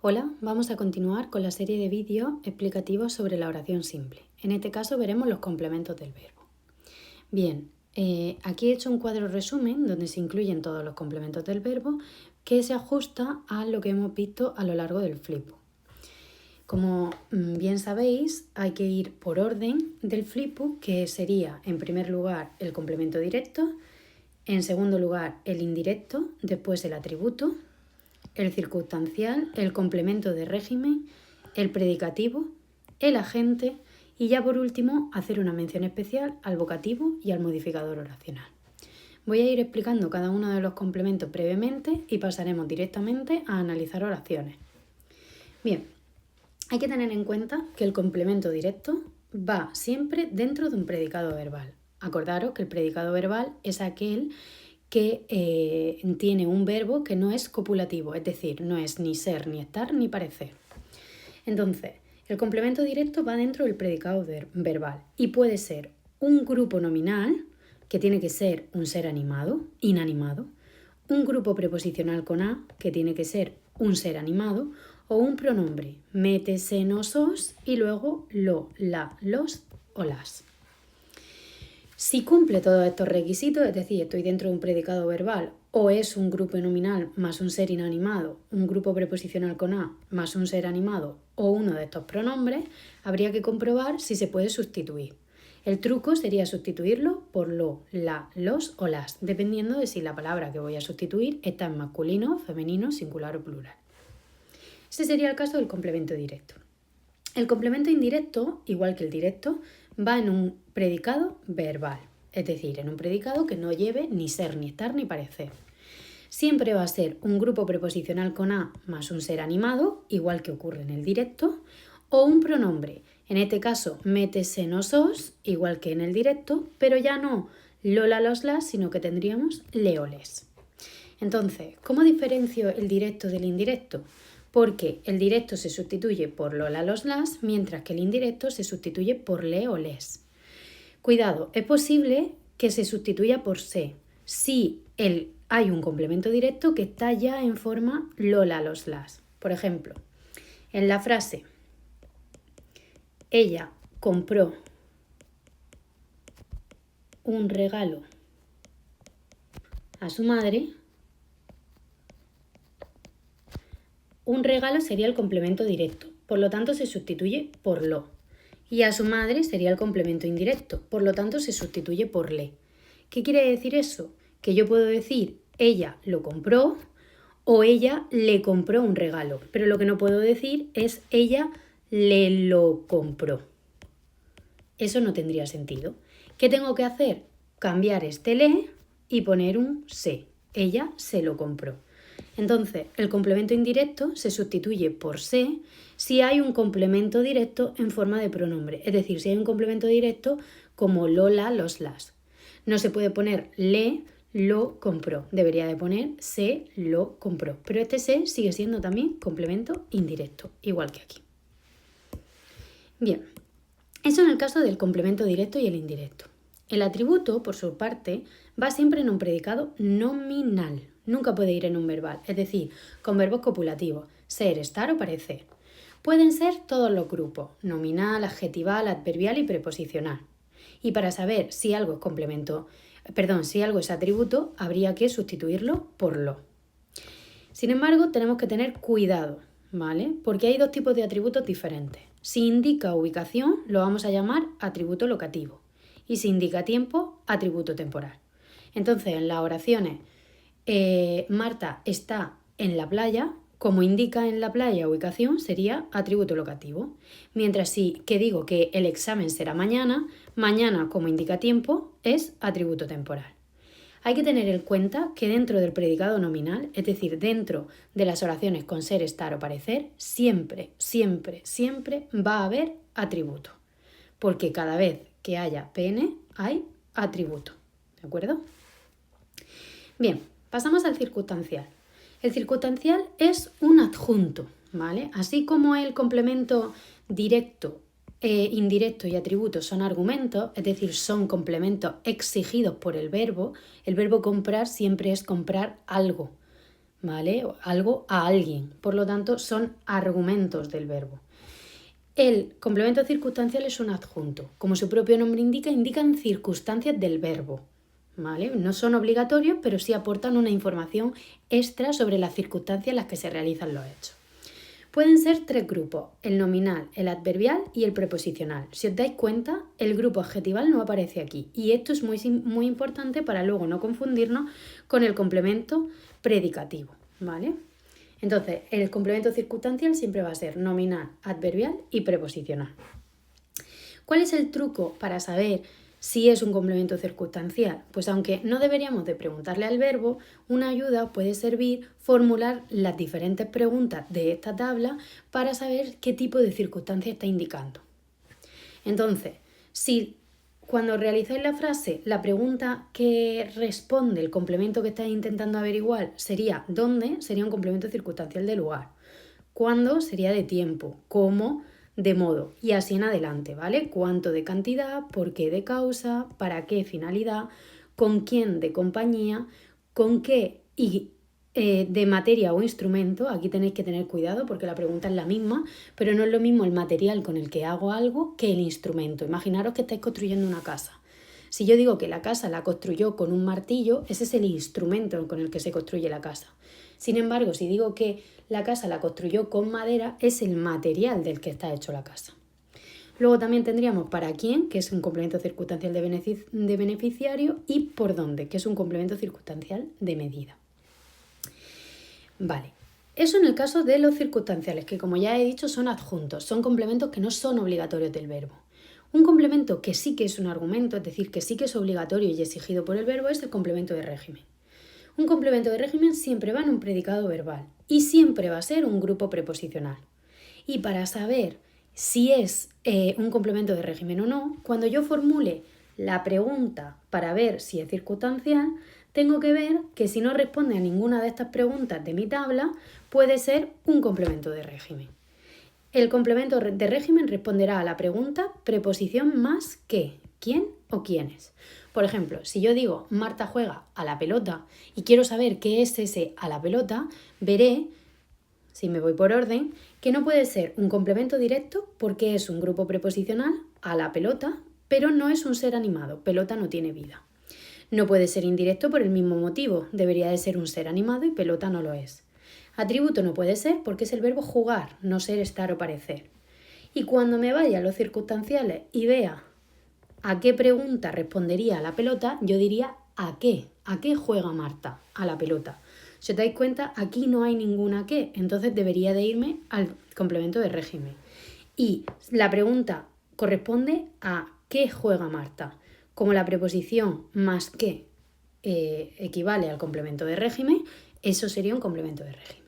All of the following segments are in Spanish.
Hola, vamos a continuar con la serie de vídeos explicativos sobre la oración simple. En este caso veremos los complementos del verbo. Bien, aquí he hecho un cuadro resumen donde se incluyen todos los complementos del verbo que se ajusta a lo que hemos visto a lo largo del flipbook. Como bien sabéis, hay que ir por orden del flipbook, que sería en primer lugar el complemento directo, en segundo lugar el indirecto, después el atributo, el circunstancial, el complemento de régimen, el predicativo, el agente y ya por último hacer una mención especial al vocativo y al modificador oracional. Voy a ir explicando cada uno de los complementos brevemente y pasaremos directamente a analizar oraciones. Bien, hay que tener en cuenta que el complemento directo va siempre dentro de un predicado verbal. Acordaros que el predicado verbal es aquel que tiene un verbo que no es copulativo, es decir, no es ni ser, ni estar, ni parecer. Entonces, el complemento directo va dentro del predicado verbal y puede ser un grupo nominal, que tiene que ser un ser animado, inanimado, un grupo preposicional con a, que tiene que ser un ser animado, o un pronombre, mete, se, no, sos, y luego lo, la, los o las. Si cumple todos estos requisitos, es decir, estoy dentro de un predicado verbal o es un grupo nominal más un ser inanimado, un grupo preposicional con a más un ser animado o uno de estos pronombres, habría que comprobar si se puede sustituir. El truco sería sustituirlo por lo, la, los o las, dependiendo de si la palabra que voy a sustituir está en masculino, femenino, singular o plural. Ese sería el caso del complemento directo. El complemento indirecto, igual que el directo, va en un predicado verbal, es decir, en un predicado que no lleve ni ser, ni estar, ni parecer. Siempre va a ser un grupo preposicional con a más un ser animado, igual que ocurre en el directo, o un pronombre, en este caso mete, se, no, sos, igual que en el directo, pero ya no lo, la, los, las, sino que tendríamos le o les. Entonces, ¿cómo diferencio el directo del indirecto? Porque el directo se sustituye por lo, la, los, las, mientras que el indirecto se sustituye por le o les. Cuidado, es posible que se sustituya por se si hay un complemento directo que está ya en forma lo, la, los, las. Por ejemplo, en la frase ella compró un regalo a su madre, un regalo sería el complemento directo, por lo tanto se sustituye por lo. Y a su madre sería el complemento indirecto, por lo tanto se sustituye por le. ¿Qué quiere decir eso? Que yo puedo decir ella lo compró o ella le compró un regalo, pero lo que no puedo decir es ella le lo compró. Eso no tendría sentido. ¿Qué tengo que hacer? Cambiar este le y poner un se. Ella se lo compró. Entonces, el complemento indirecto se sustituye por se si hay un complemento directo en forma de pronombre. Es decir, si hay un complemento directo como lo, la, los, las. No se puede poner le, lo compró. Debería de poner se lo compró. Pero este se sigue siendo también complemento indirecto, igual que aquí. Bien, eso en el caso del complemento directo y el indirecto. El atributo, por su parte, va siempre en un predicado nominal. Nunca puede ir en un verbal, es decir, con verbos copulativos, ser, estar o parecer. Pueden ser todos los grupos, nominal, adjetival, adverbial y preposicional. Y para saber si algo si algo es atributo, habría que sustituirlo por lo. Sin embargo, tenemos que tener cuidado, ¿vale? Porque hay dos tipos de atributos diferentes. Si indica ubicación, lo vamos a llamar atributo locativo. Y si indica tiempo, atributo temporal. Entonces, en las oraciones Marta está en la playa, como indica en la playa ubicación, sería atributo locativo. Mientras que digo que el examen será mañana, mañana como indica tiempo es atributo temporal. Hay que tener en cuenta que dentro del predicado nominal, es decir, dentro de las oraciones con ser, estar o parecer, siempre, siempre, siempre va a haber atributo. Porque cada vez que haya pn hay atributo. ¿De acuerdo? Bien, pasamos al circunstancial. El circunstancial es un adjunto, ¿vale? Así como el complemento directo, indirecto y atributo son argumentos, es decir, son complementos exigidos por el verbo comprar siempre es comprar algo, ¿vale? Algo a alguien. Por lo tanto, son argumentos del verbo. El complemento circunstancial es un adjunto. Como su propio nombre indica, indican circunstancias del verbo, ¿vale? No son obligatorios, pero sí aportan una información extra sobre las circunstancias en las que se realizan los hechos. Pueden ser tres grupos, el nominal, el adverbial y el preposicional. Si os dais cuenta, el grupo adjetival no aparece aquí y esto es muy importante para luego no confundirnos con el complemento predicativo, ¿vale? Entonces, el complemento circunstancial siempre va a ser nominal, adverbial y preposicional. ¿Cuál es el truco para saber si es un complemento circunstancial? Pues aunque no deberíamos de preguntarle al verbo, una ayuda puede servir formular las diferentes preguntas de esta tabla para saber qué tipo de circunstancia está indicando. Entonces, si cuando realizáis la frase, la pregunta que responde el complemento que estáis intentando averiguar sería ¿dónde? Sería un complemento circunstancial de lugar. ¿Cuándo? Sería de tiempo. ¿Cómo? De modo. Y así en adelante, ¿vale? ¿Cuánto de cantidad? ¿Por qué de causa? ¿Para qué finalidad? ¿Con quién de compañía? ¿Con qué y de materia o instrumento? Aquí tenéis que tener cuidado porque la pregunta es la misma, pero no es lo mismo el material con el que hago algo que el instrumento. Imaginaros que estáis construyendo una casa. Si yo digo que la casa la construyó con un martillo, ese es el instrumento con el que se construye la casa. Sin embargo, si digo que la casa la construyó con madera, es el material del que está hecho la casa. Luego también tendríamos para quién, que es un complemento circunstancial de beneficiario, y por dónde, que es un complemento circunstancial de medida. Vale, eso en el caso de los circunstanciales, que como ya he dicho son adjuntos, son complementos que no son obligatorios del verbo. Un complemento que sí que es un argumento, es decir, que sí que es obligatorio y exigido por el verbo, es el complemento de régimen. Un complemento de régimen siempre va en un predicado verbal y siempre va a ser un grupo preposicional. Y para saber si es un complemento de régimen o no, cuando yo formule la pregunta para ver si es circunstancial, tengo que ver que si no responde a ninguna de estas preguntas de mi tabla, puede ser un complemento de régimen. El complemento de régimen responderá a la pregunta preposición más qué, quién o quiénes. Por ejemplo, si yo digo Marta juega a la pelota y quiero saber qué es ese a la pelota, veré, si me voy por orden, que no puede ser un complemento directo porque es un grupo preposicional a la pelota, pero no es un ser animado, pelota no tiene vida. No puede ser indirecto por el mismo motivo, debería de ser un ser animado y pelota no lo es. Atributo no puede ser porque es el verbo jugar, no ser, estar o parecer. Y cuando me vaya a los circunstanciales y vea a qué pregunta respondería a la pelota, yo diría ¿a qué? ¿A qué juega Marta? A la pelota. Si os dais cuenta, aquí no hay ninguna qué, entonces debería de irme al complemento de régimen. Y la pregunta corresponde a ¿qué juega Marta? Como la preposición más que equivale al complemento de régimen, eso sería un complemento de régimen.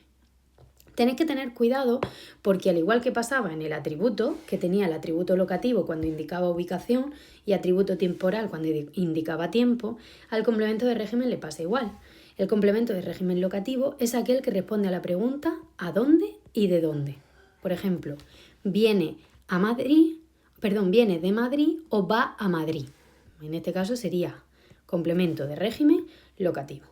Tenéis que tener cuidado porque al igual que pasaba en el atributo, que tenía el atributo locativo cuando indicaba ubicación y atributo temporal cuando indicaba tiempo, al complemento de régimen le pasa igual. El complemento de régimen locativo es aquel que responde a la pregunta ¿a dónde y de dónde? Por ejemplo, viene de Madrid o va a Madrid. En este caso sería complemento de régimen locativo.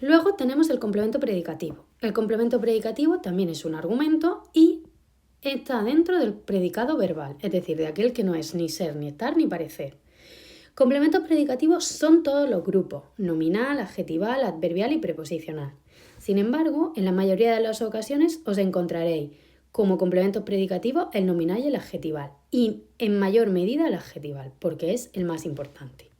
Luego tenemos el complemento predicativo. El complemento predicativo también es un argumento y está dentro del predicado verbal, es decir, de aquel que no es ni ser, ni estar, ni parecer. Complementos predicativos son todos los grupos, nominal, adjetival, adverbial y preposicional. Sin embargo, en la mayoría de las ocasiones os encontraréis como complementos predicativos el nominal y el adjetival, y en mayor medida el adjetival, porque es el más importante.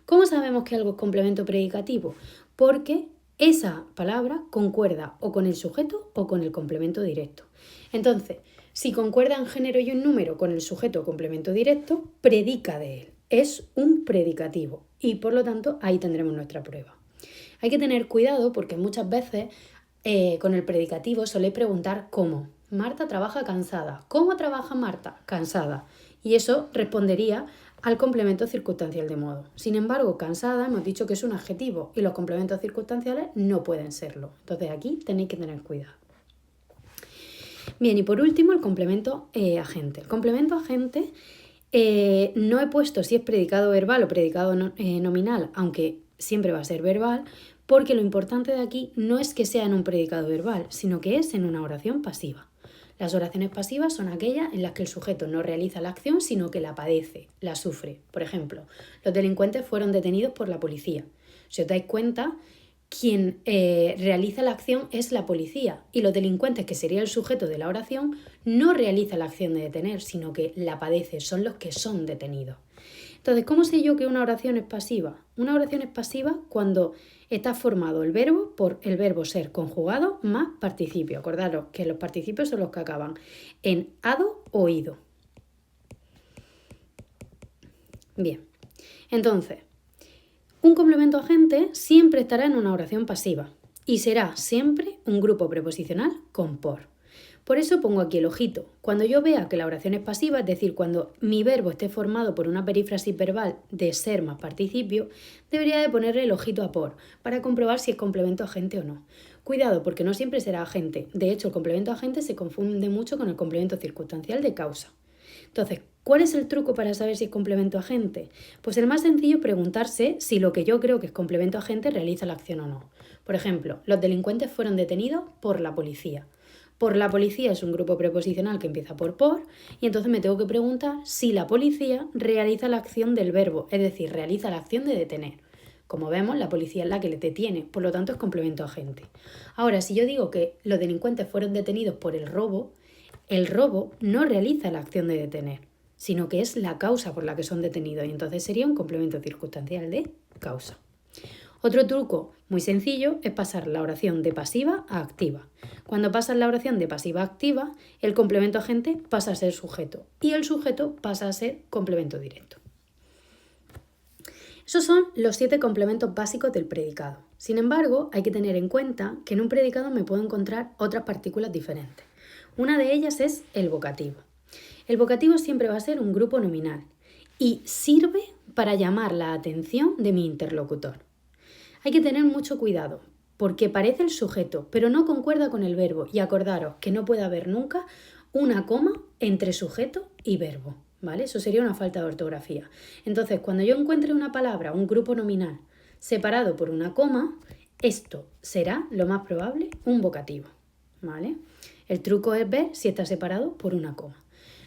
¿Cómo sabemos que algo es complemento predicativo? Porque esa palabra concuerda o con el sujeto o con el complemento directo. Entonces, si concuerda en género y un número con el sujeto o complemento directo, predica de él. Es un predicativo y por lo tanto ahí tendremos nuestra prueba. Hay que tener cuidado porque muchas veces con el predicativo soléis preguntar ¿cómo? Marta trabaja cansada. ¿Cómo trabaja Marta? Cansada. Y eso respondería al complemento circunstancial de modo. Sin embargo, cansada hemos dicho que es un adjetivo y los complementos circunstanciales no pueden serlo. Entonces aquí tenéis que tener cuidado. Bien, y por último el complemento agente. El complemento agente no he puesto si es predicado verbal o predicado nominal, aunque siempre va a ser verbal, porque lo importante de aquí no es que sea en un predicado verbal, sino que es en una oración pasiva. Las oraciones pasivas son aquellas en las que el sujeto no realiza la acción, sino que la padece, la sufre. Por ejemplo, los delincuentes fueron detenidos por la policía. Si os dais cuenta, quien realiza la acción es la policía y los delincuentes, que sería el sujeto de la oración, no realiza la acción de detener, sino que la padece, son los que son detenidos. Entonces, ¿cómo sé yo que una oración es pasiva? Una oración es pasiva cuando está formado el verbo por el verbo ser conjugado más participio. Acordaros que los participios son los que acaban en ado o ido. Bien, entonces, un complemento agente siempre estará en una oración pasiva y será siempre un grupo preposicional con por. Por eso pongo aquí el ojito. Cuando yo vea que la oración es pasiva, es decir, cuando mi verbo esté formado por una perífrasis verbal de ser más participio, debería de ponerle el ojito a por, para comprobar si es complemento agente o no. Cuidado, porque no siempre será agente. De hecho, el complemento agente se confunde mucho con el complemento circunstancial de causa. Entonces, ¿cuál es el truco para saber si es complemento agente? Pues el más sencillo es preguntarse si lo que yo creo que es complemento agente realiza la acción o no. Por ejemplo, los delincuentes fueron detenidos por la policía. Por la policía es un grupo preposicional que empieza por y entonces me tengo que preguntar si la policía realiza la acción del verbo, es decir, realiza la acción de detener. Como vemos, la policía es la que le detiene, por lo tanto es complemento agente. Ahora, si yo digo que los delincuentes fueron detenidos por el robo no realiza la acción de detener, sino que es la causa por la que son detenidos y entonces sería un complemento circunstancial de causa. Otro truco muy sencillo es pasar la oración de pasiva a activa. Cuando pasas la oración de pasiva a activa, el complemento agente pasa a ser sujeto y el sujeto pasa a ser complemento directo. Esos son los 7 complementos básicos del predicado. Sin embargo, hay que tener en cuenta que en un predicado me puedo encontrar otras partículas diferentes. Una de ellas es el vocativo. El vocativo siempre va a ser un grupo nominal y sirve para llamar la atención de mi interlocutor. Hay que tener mucho cuidado porque parece el sujeto, pero no concuerda con el verbo y acordaros que no puede haber nunca una coma entre sujeto y verbo, ¿vale? Eso sería una falta de ortografía. Entonces, cuando yo encuentre una palabra, un grupo nominal, separado por una coma, esto será, lo más probable, un vocativo, ¿vale? El truco es ver si está separado por una coma.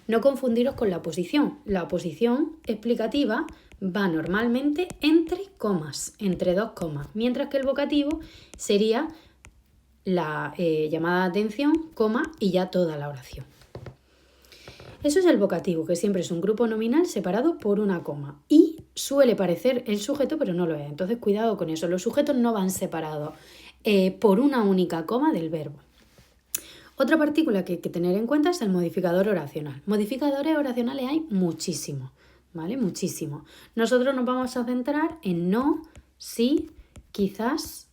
No confundiros con la oposición. La oposición explicativa va normalmente entre comas, entre 2 comas, mientras que el vocativo sería la llamada de atención, coma y ya toda la oración. Eso es el vocativo, que siempre es un grupo nominal separado por una coma y suele parecer el sujeto, pero no lo es. Entonces, cuidado con eso. Los sujetos no van separados por una única coma del verbo. Otra partícula que hay que tener en cuenta es el modificador oracional. Modificadores oracionales hay muchísimos, ¿vale? Muchísimos. Nosotros nos vamos a centrar en no, sí, quizás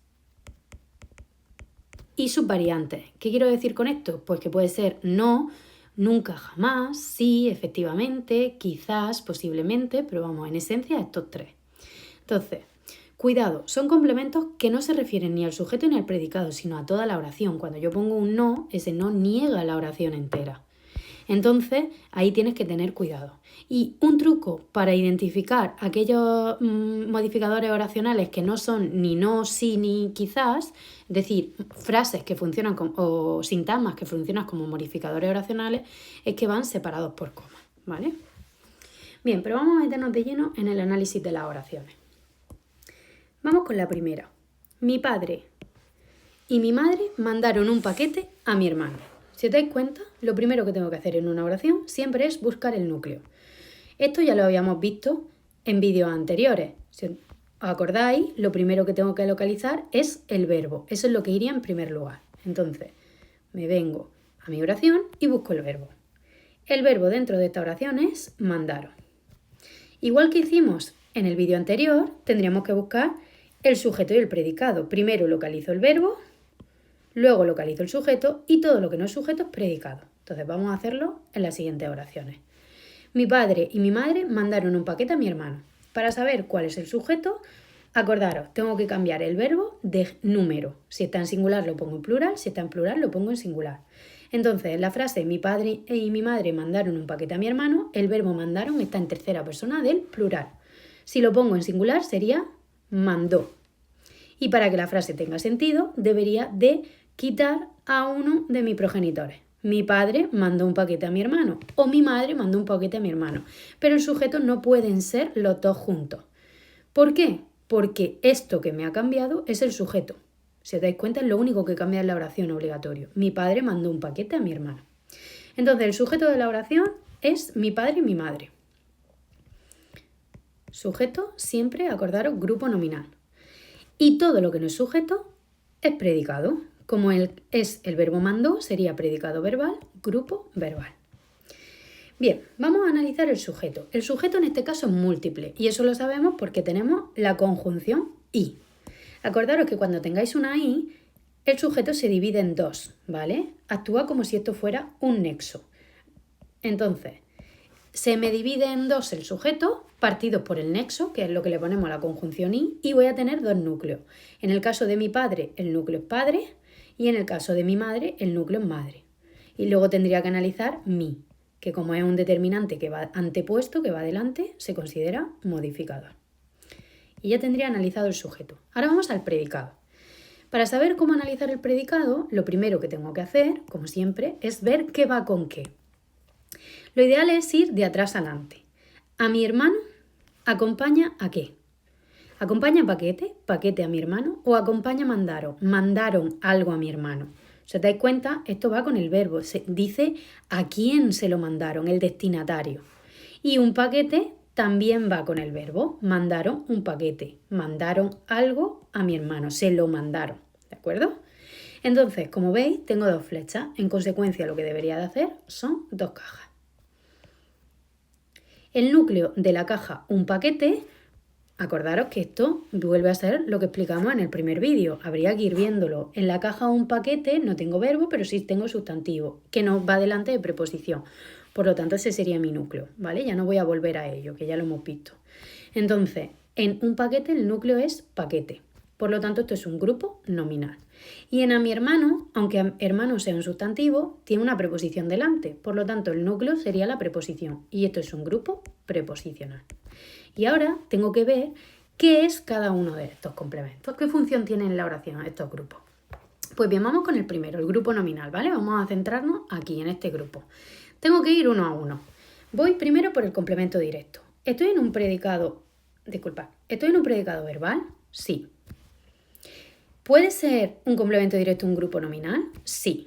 y sus variantes. ¿Qué quiero decir con esto? Pues que puede ser no, nunca, jamás, sí, efectivamente, quizás, posiblemente, pero vamos, en esencia estos 3. Entonces, cuidado, son complementos que no se refieren ni al sujeto ni al predicado, sino a toda la oración. Cuando yo pongo un no, ese no niega la oración entera. Entonces, ahí tienes que tener cuidado. Y un truco para identificar aquellos modificadores oracionales que no son ni no, sí, ni quizás, es decir, frases que funcionan o sintagmas que funcionan como modificadores oracionales, es que van separados por coma, ¿vale? Bien, pero vamos a meternos de lleno en el análisis de las oraciones. Vamos con la primera. Mi padre y mi madre mandaron un paquete a mi hermano. Si os dais cuenta, lo primero que tengo que hacer en una oración siempre es buscar el núcleo. Esto ya lo habíamos visto en vídeos anteriores. Si os acordáis, lo primero que tengo que localizar es el verbo. Eso es lo que iría en primer lugar. Entonces, me vengo a mi oración y busco el verbo. El verbo dentro de esta oración es mandaron. Igual que hicimos en el vídeo anterior, tendríamos que buscar el sujeto y el predicado. Primero localizo el verbo, luego localizo el sujeto y todo lo que no es sujeto es predicado. Entonces vamos a hacerlo en las siguientes oraciones. Mi padre y mi madre mandaron un paquete a mi hermano. Para saber cuál es el sujeto, acordaros, tengo que cambiar el verbo de número. Si está en singular lo pongo en plural, si está en plural lo pongo en singular. Entonces, en la frase mi padre y mi madre mandaron un paquete a mi hermano, el verbo mandaron está en tercera persona del plural. Si lo pongo en singular sería mandó. Y para que la frase tenga sentido, debería de quitar a uno de mis progenitores. Mi padre mandó un paquete a mi hermano o mi madre mandó un paquete a mi hermano. Pero el sujeto no pueden ser los dos juntos. ¿Por qué? Porque esto que me ha cambiado es el sujeto. Si os dais cuenta, es lo único que cambia en la oración obligatorio. Mi padre mandó un paquete a mi hermano. Entonces, el sujeto de la oración es mi padre y mi madre. Sujeto, siempre, acordaros, grupo nominal. Y todo lo que no es sujeto es predicado. Como es el verbo mandó, sería predicado verbal, grupo verbal. Bien, vamos a analizar el sujeto. El sujeto en este caso es múltiple y eso lo sabemos porque tenemos la conjunción y. Acordaros que cuando tengáis una i, el sujeto se divide en dos, ¿vale? Actúa como si esto fuera un nexo. Entonces, se me divide en dos el sujeto, partidos por el nexo, que es lo que le ponemos a la conjunción y voy a tener dos núcleos. En el caso de mi padre, el núcleo es padre, y en el caso de mi madre, el núcleo es madre. Y luego tendría que analizar mi, que como es un determinante que va antepuesto, que va adelante, se considera modificador. Y ya tendría analizado el sujeto. Ahora vamos al predicado. Para saber cómo analizar el predicado, lo primero que tengo que hacer, como siempre, es ver qué va con qué. Lo ideal es ir de atrás adelante. A mi hermano, ¿acompaña a qué? ¿Acompaña paquete? ¿Paquete a mi hermano? ¿O acompaña mandaron? Mandaron algo a mi hermano. Si os dais cuenta, esto va con el verbo. Se dice a quién se lo mandaron, el destinatario. Y un paquete también va con el verbo. Mandaron un paquete. Mandaron algo a mi hermano. Se lo mandaron. ¿De acuerdo? Entonces, como veis, tengo dos flechas. En consecuencia, lo que debería de hacer son dos cajas. El núcleo de la caja un paquete. Acordaros que esto vuelve a ser lo que explicamos en el primer vídeo. Habría que ir viéndolo. En la caja un paquete no tengo verbo, pero sí tengo sustantivo, que no va delante de preposición. Por lo tanto, ese sería mi núcleo, ¿vale? Ya no voy a volver a ello, que ya lo hemos visto. Entonces, en un paquete el núcleo es paquete. Por lo tanto, esto es un grupo nominal. Y en a mi hermano, aunque hermano sea un sustantivo, tiene una preposición delante. Por lo tanto, el núcleo sería la preposición. Y esto es un grupo preposicional. Y ahora tengo que ver qué es cada uno de estos complementos, qué función tienen en la oración estos grupos. Pues bien, vamos con el primero, el grupo nominal, ¿vale? Vamos a centrarnos aquí, en este grupo. Tengo que ir uno a uno. Voy primero por el complemento directo. ¿Estoy en un predicado verbal? Sí. ¿Puede ser un complemento directo un grupo nominal? Sí.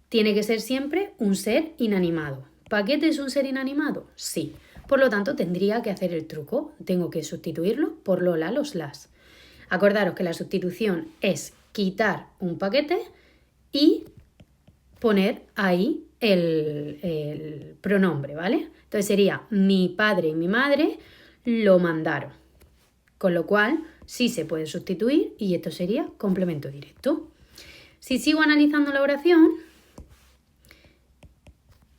¿Tiene que ser siempre un ser inanimado? ¿Paquete es un ser inanimado? Sí. Por lo tanto, tendría que hacer el truco. Tengo que sustituirlo por lo, la, los, las. Acordaros que la sustitución es quitar un paquete y poner ahí el pronombre, ¿vale? Entonces sería mi padre y mi madre lo mandaron. Con lo cual, sí se puede sustituir y esto sería complemento directo. Si sigo analizando la oración,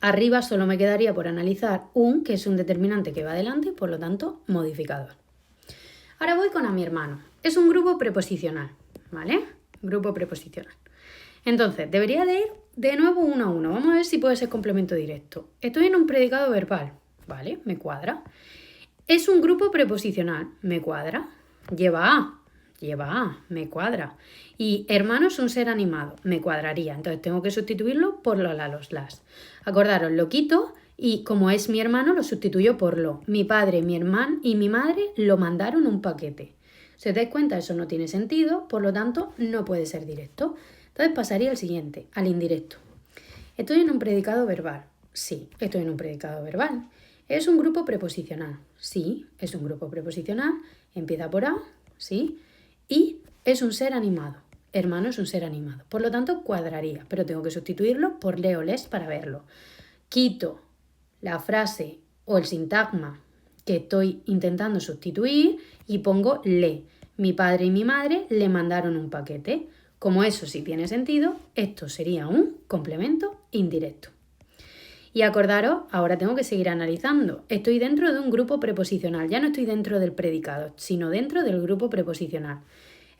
arriba solo me quedaría por analizar un, que es un determinante que va adelante, por lo tanto, modificador. Ahora voy con a mi hermano. Es un grupo preposicional, ¿vale? Grupo preposicional. Entonces, debería de ir de nuevo uno a uno. Vamos a ver si puede ser complemento directo. Estoy en un predicado verbal, ¿vale? Me cuadra. Es un grupo preposicional, me cuadra. Lleva a, me cuadra. Y hermano es un ser animado, me cuadraría. Entonces tengo que sustituirlo por lo, la, los, las. Acordaros, lo quito y como es mi hermano lo sustituyo por lo. Mi padre, mi hermano y mi madre lo mandaron un paquete. Si os dais cuenta, eso no tiene sentido, por lo tanto no puede ser directo. Entonces pasaría al siguiente, al indirecto. ¿Estoy en un predicado verbal? Sí, estoy en un predicado verbal. ¿Es un grupo preposicional? Sí, es un grupo preposicional. Empieza por a, sí. Y es un ser animado. Hermano es un ser animado. Por lo tanto, cuadraría, pero tengo que sustituirlo por le o les para verlo. Quito la frase o el sintagma que estoy intentando sustituir y pongo le. Mi padre y mi madre le mandaron un paquete. Como eso sí tiene sentido, esto sería un complemento indirecto. Y acordaros, ahora tengo que seguir analizando. Estoy dentro de un grupo preposicional, ya no estoy dentro del predicado, sino dentro del grupo preposicional.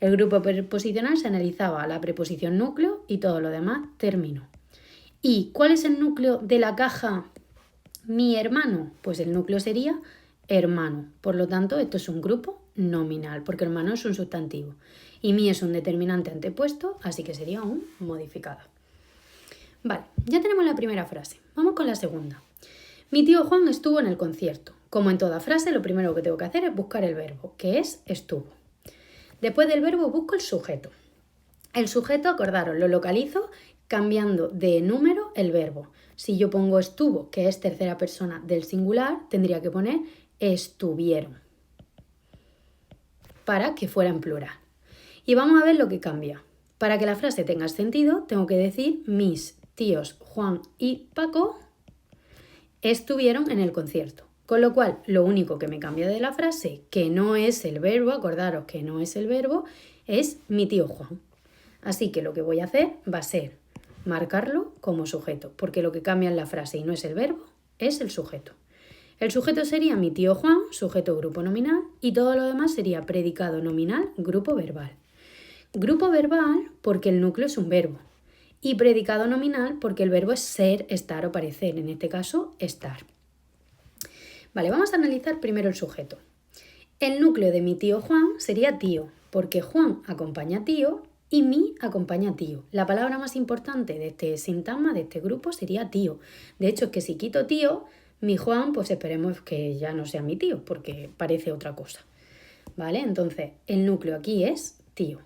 El grupo preposicional se analizaba la preposición núcleo y todo lo demás término. ¿Y cuál es el núcleo de la caja mi hermano? Pues el núcleo sería hermano. Por lo tanto, esto es un grupo nominal, porque hermano es un sustantivo. Y mi es un determinante antepuesto, así que sería un modificador. Vale, ya tenemos la primera frase. Vamos con la segunda. Mi tío Juan estuvo en el concierto. Como en toda frase, lo primero que tengo que hacer es buscar el verbo, que es estuvo. Después del verbo busco el sujeto. El sujeto, acordaros, lo localizo cambiando de número el verbo. Si yo pongo estuvo, que es tercera persona del singular, tendría que poner estuvieron, para que fuera en plural. Y vamos a ver lo que cambia. Para que la frase tenga sentido, tengo que decir mis tíos Juan y Paco estuvieron en el concierto. Con lo cual, lo único que me cambia de la frase, que no es el verbo, acordaros que no es el verbo, es mi tío Juan. Así que lo que voy a hacer va a ser marcarlo como sujeto, porque lo que cambia en la frase y no es el verbo, es el sujeto. El sujeto sería mi tío Juan, sujeto grupo nominal, y todo lo demás sería predicado nominal, grupo verbal. Grupo verbal porque el núcleo es un verbo y predicado nominal porque el verbo es ser, estar o parecer, en este caso estar. Vale, vamos a analizar primero el sujeto. El núcleo de mi tío Juan sería tío, porque Juan acompaña a tío y mi acompaña a tío. La palabra más importante de este sintagma, de este grupo, sería tío. De hecho, es que si quito tío, mi Juan, pues esperemos que ya no sea mi tío, porque parece otra cosa. ¿Vale? Entonces, el núcleo aquí es tío.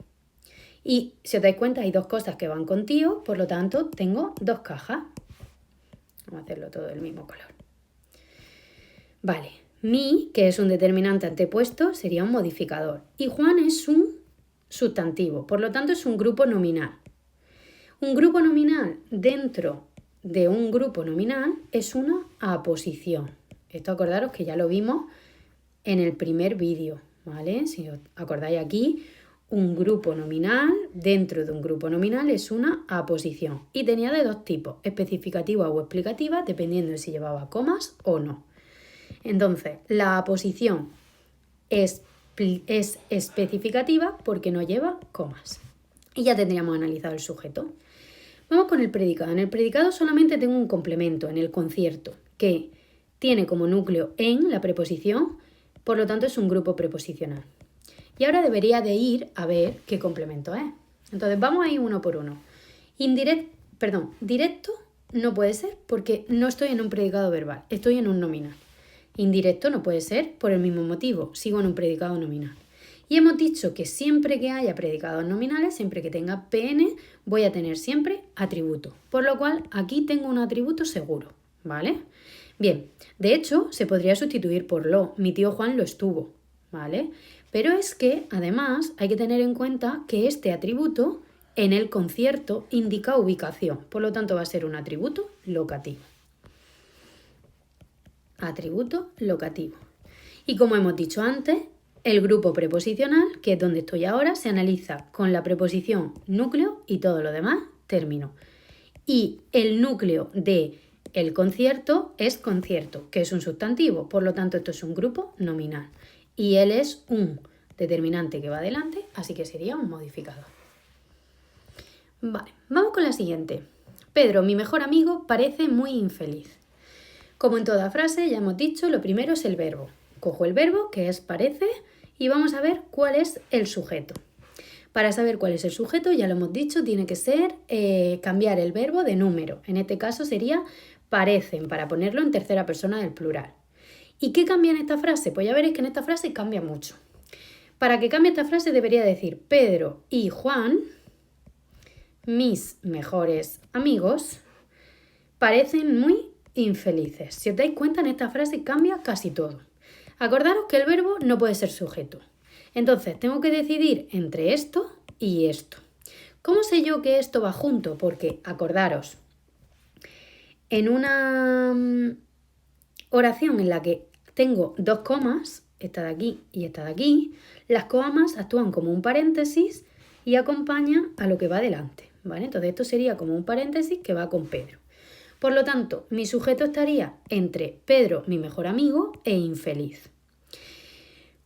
Y si os dais cuenta, hay dos cosas que van con tío, por lo tanto, tengo dos cajas. Vamos a hacerlo todo del mismo color. Vale, mi, que es un determinante antepuesto, sería un modificador. Y Juan es un sustantivo, por lo tanto es un grupo nominal. Un grupo nominal dentro de un grupo nominal es una aposición. Esto acordaros que ya lo vimos en el primer vídeo, ¿vale? Si os acordáis aquí, un grupo nominal dentro de un grupo nominal es una aposición. Y tenía de dos tipos, especificativa o explicativa, dependiendo de si llevaba comas o no. Entonces, la aposición es especificativa porque no lleva comas. Y ya tendríamos analizado el sujeto. Vamos con el predicado. En el predicado solamente tengo un complemento, en el concierto, que tiene como núcleo en la preposición, por lo tanto es un grupo preposicional. Y ahora debería de ir a ver qué complemento es. Entonces vamos a ir uno por uno. Directo no puede ser porque no estoy en un predicado verbal, estoy en un nominal. Indirecto no puede ser por el mismo motivo, sigo en un predicado nominal. Y hemos dicho que siempre que haya predicados nominales, siempre que tenga PN, voy a tener siempre atributo. Por lo cual aquí tengo un atributo seguro, ¿vale? Bien, de hecho se podría sustituir por lo. Mi tío Juan lo estuvo, ¿vale? Pero es que además hay que tener en cuenta que este atributo en el concierto indica ubicación. Por lo tanto va a ser un atributo locativo. Atributo locativo. Y como hemos dicho antes, el grupo preposicional, que es donde estoy ahora, se analiza con la preposición núcleo y todo lo demás término. Y el núcleo de el concierto es concierto, que es un sustantivo, por lo tanto esto es un grupo nominal. Y él es un determinante que va adelante, así que sería un modificador. Vale, vamos con la siguiente. Pedro, mi mejor amigo, parece muy infeliz. Como en toda frase, ya hemos dicho, lo primero es el verbo. Cojo el verbo, que es parece, y vamos a ver cuál es el sujeto. Para saber cuál es el sujeto, ya lo hemos dicho, tiene que ser cambiar el verbo de número. En este caso sería parecen, para ponerlo en tercera persona del plural. ¿Y qué cambia en esta frase? Pues ya veréis que en esta frase cambia mucho. Para que cambie esta frase debería decir Pedro y Juan, mis mejores amigos, parecen muy infelices. Si os dais cuenta, en esta frase cambia casi todo. Acordaros que el verbo no puede ser sujeto. Entonces, tengo que decidir entre esto y esto. ¿Cómo sé yo que esto va junto? Porque, acordaros, en una oración en la que tengo dos comas, esta de aquí y esta de aquí, las comas actúan como un paréntesis y acompañan a lo que va delante, ¿vale? Entonces, esto sería como un paréntesis que va con Pedro. Por lo tanto, mi sujeto estaría entre Pedro, mi mejor amigo, e infeliz.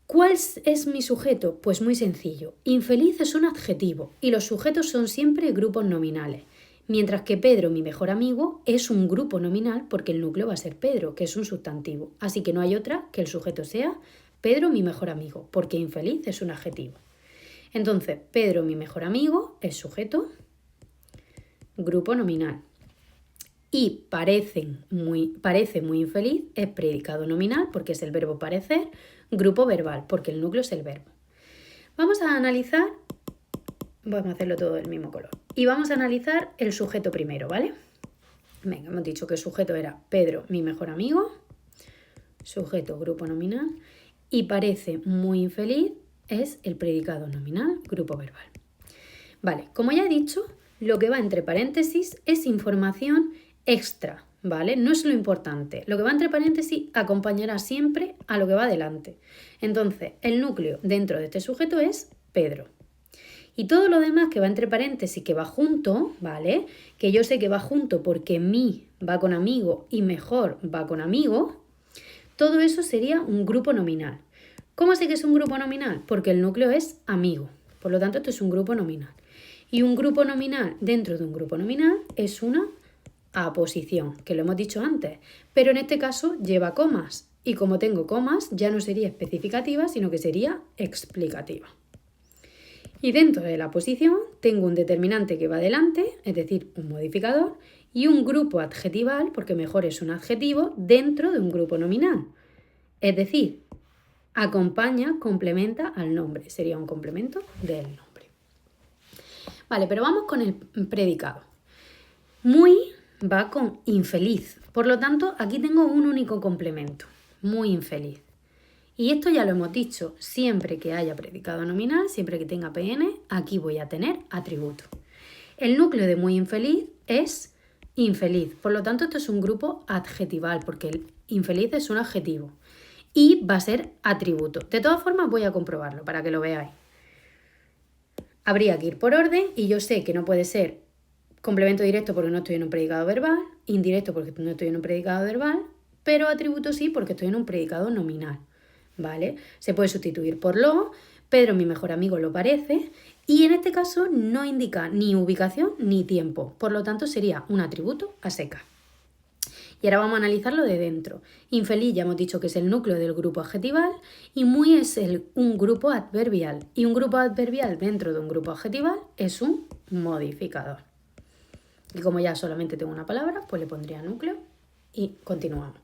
¿Cuál es mi sujeto? Pues muy sencillo. Infeliz es un adjetivo y los sujetos son siempre grupos nominales. Mientras que Pedro, mi mejor amigo, es un grupo nominal porque el núcleo va a ser Pedro, que es un sustantivo. Así que no hay otra que el sujeto sea Pedro, mi mejor amigo, porque infeliz es un adjetivo. Entonces, Pedro, mi mejor amigo, es sujeto, grupo nominal. Y parece muy infeliz es predicado nominal, porque es el verbo parecer, grupo verbal, porque el núcleo es el verbo. Vamos a analizar, vamos a hacerlo todo del mismo color, y vamos a analizar el sujeto primero, ¿vale? Venga, hemos dicho que el sujeto era Pedro, mi mejor amigo, sujeto, grupo nominal, y parece muy infeliz es el predicado nominal, grupo verbal. Vale, como ya he dicho, lo que va entre paréntesis es información extra, ¿vale? No es lo importante. Lo que va entre paréntesis acompañará siempre a lo que va adelante. Entonces, el núcleo dentro de este sujeto es Pedro. Y todo lo demás que va entre paréntesis, que va junto, ¿vale? Que yo sé que va junto porque mi va con amigo y mejor va con amigo, todo eso sería un grupo nominal. ¿Cómo sé que es un grupo nominal? Porque el núcleo es amigo. Por lo tanto, esto es un grupo nominal. Y un grupo nominal dentro de un grupo nominal es una aposición, que lo hemos dicho antes. Pero en este caso lleva comas. Y como tengo comas, ya no sería especificativa, sino que sería explicativa. Y dentro de la posición tengo un determinante que va adelante, es decir, un modificador, y un grupo adjetival, porque mejor es un adjetivo, dentro de un grupo nominal. Es decir, acompaña, complementa al nombre. Sería un complemento del nombre. Vale, pero vamos con el predicado. Muy va con infeliz. Por lo tanto, aquí tengo un único complemento. Muy infeliz. Y esto ya lo hemos dicho, siempre que haya predicado nominal, siempre que tenga PN, aquí voy a tener atributo. El núcleo de muy infeliz es infeliz, por lo tanto esto es un grupo adjetival, porque el infeliz es un adjetivo y va a ser atributo. De todas formas voy a comprobarlo para que lo veáis. Habría que ir por orden y yo sé que no puede ser complemento directo porque no estoy en un predicado verbal, indirecto porque no estoy en un predicado verbal, pero atributo sí porque estoy en un predicado nominal. ¿Vale? Se puede sustituir por lo, Pedro, mi mejor amigo, lo parece, y en este caso no indica ni ubicación ni tiempo, por lo tanto sería un atributo a seca. Y ahora vamos a analizarlo de dentro. Infeliz ya hemos dicho que es el núcleo del grupo adjetival y muy es un grupo adverbial. Y un grupo adverbial dentro de un grupo adjetival es un modificador. Y como ya solamente tengo una palabra, pues le pondría núcleo y continuamos,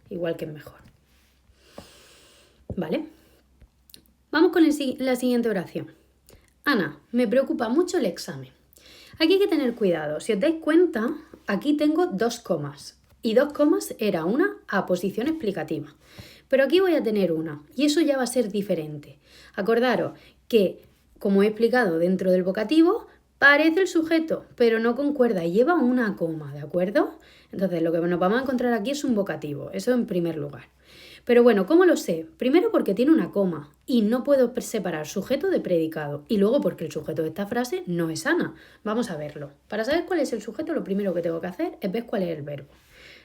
igual que es mejor. ¿Vale? Vamos con la siguiente oración. Ana, me preocupa mucho el examen. Aquí hay que tener cuidado. Si os dais cuenta, aquí tengo 2 comas. Y 2 comas era una aposición explicativa. Pero aquí voy a tener una. Y eso ya va a ser diferente. Acordaros que, como he explicado dentro del vocativo, parece el sujeto, pero no concuerda y lleva una coma, ¿de acuerdo? Entonces, lo que nos vamos a encontrar aquí es un vocativo. Eso en primer lugar. Pero bueno, ¿cómo lo sé? Primero porque tiene una coma y no puedo separar sujeto de predicado. Y luego porque el sujeto de esta frase no es Ana. Vamos a verlo. Para saber cuál es el sujeto, lo primero que tengo que hacer es ver cuál es el verbo.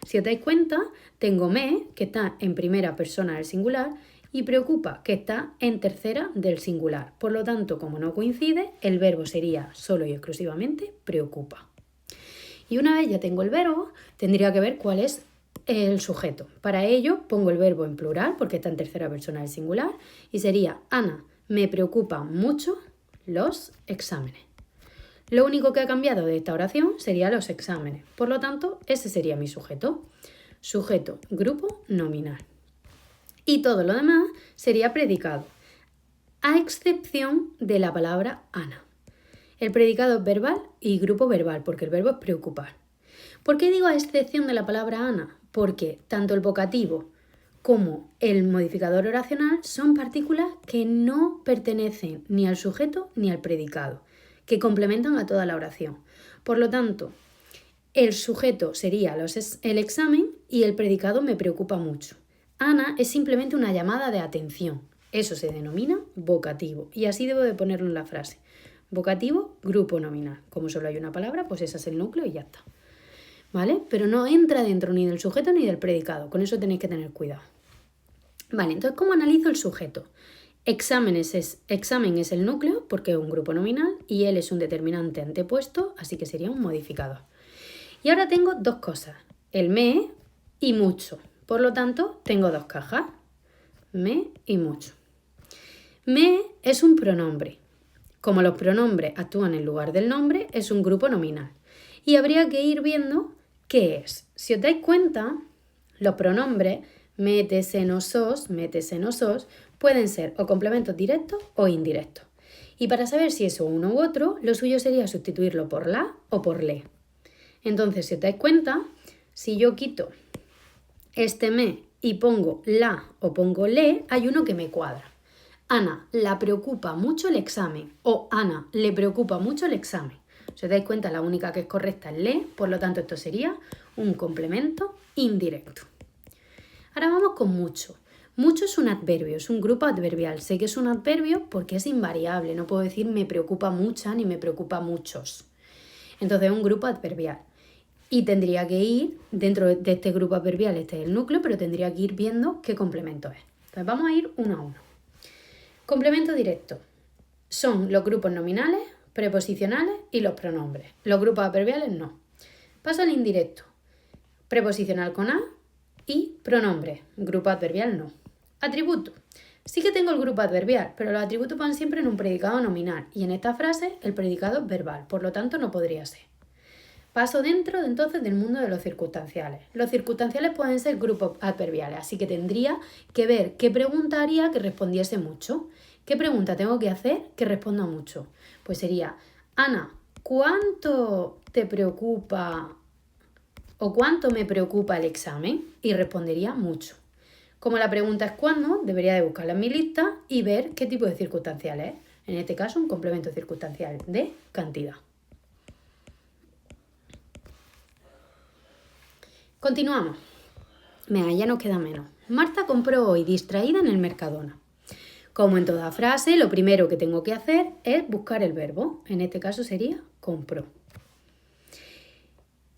Si os dais cuenta, tengo me, que está en primera persona del singular, y preocupa, que está en tercera del singular. Por lo tanto, como no coincide, el verbo sería solo y exclusivamente preocupa. Y una vez ya tengo el verbo, tendría que ver cuál es el sujeto. Para ello pongo el verbo en plural porque está en tercera persona del singular y sería Ana, me preocupan mucho los exámenes. Lo único que ha cambiado de esta oración sería los exámenes. Por lo tanto, ese sería mi sujeto. Sujeto, grupo, nominal. Y todo lo demás sería predicado, a excepción de la palabra Ana. El predicado es verbal y grupo verbal porque el verbo es preocupar. ¿Por qué digo a excepción de la palabra Ana? Porque tanto el vocativo como el modificador oracional son partículas que no pertenecen ni al sujeto ni al predicado, que complementan a toda la oración. Por lo tanto, el sujeto sería el examen y el predicado me preocupa mucho. Ana es simplemente una llamada de atención. Eso se denomina vocativo y así debo de ponerlo en la frase. Vocativo, grupo nominal. Como solo hay una palabra, pues ese es el núcleo y ya está. ¿Vale? Pero no entra dentro ni del sujeto ni del predicado. Con eso tenéis que tener cuidado. Vale, entonces, ¿cómo analizo el sujeto? Examen es el núcleo porque es un grupo nominal y él es un determinante antepuesto, así que sería un modificador. Y ahora tengo 2 cosas, el me y mucho. Por lo tanto, tengo 2 cajas. me y mucho. Me es un pronombre. Como los pronombres actúan en lugar del nombre, es un grupo nominal. Y habría que ir viendo qué es. Si os dais cuenta, los pronombres me, te, se, no, sos, pueden ser o complementos directos o indirectos. Y para saber si es uno u otro, lo suyo sería sustituirlo por la o por le. Entonces, si os dais cuenta, si yo quito este me y pongo la o pongo le, hay uno que me cuadra. Ana, la preocupa mucho el examen. O Ana, le preocupa mucho el examen. Si os dais cuenta, la única que es correcta es le, por lo tanto esto sería un complemento indirecto. Ahora vamos con mucho. Mucho es un adverbio, es un grupo adverbial. Sé que es un adverbio porque es invariable. No puedo decir me preocupa mucha ni me preocupa muchos. Entonces es un grupo adverbial. Y tendría que ir, dentro de este grupo adverbial, este es el núcleo, pero tendría que ir viendo qué complemento es. Entonces vamos a ir uno a uno. Complemento directo. Son los grupos nominales, preposicionales y los pronombres. Los grupos adverbiales no. Paso al indirecto. Preposicional con a y pronombre. Grupo adverbial no. Atributo. Sí que tengo el grupo adverbial, pero los atributos van siempre en un predicado nominal y en esta frase el predicado es verbal, por lo tanto no podría ser. Paso dentro entonces del mundo de los circunstanciales. Los circunstanciales pueden ser grupos adverbiales, así que tendría que ver qué pregunta haría que respondiese mucho. ¿Qué pregunta tengo que hacer que responda mucho? Pues sería, Ana, ¿cuánto te preocupa o cuánto me preocupa el examen? Y respondería mucho. Como la pregunta es cuándo, debería de buscarla en mi lista y ver qué tipo de circunstancial es. En este caso, un complemento circunstancial de cantidad. Continuamos. Venga, ya nos queda menos. Marta compró hoy distraída en el Mercadona. Como en toda frase, lo primero que tengo que hacer es buscar el verbo. En este caso sería compró.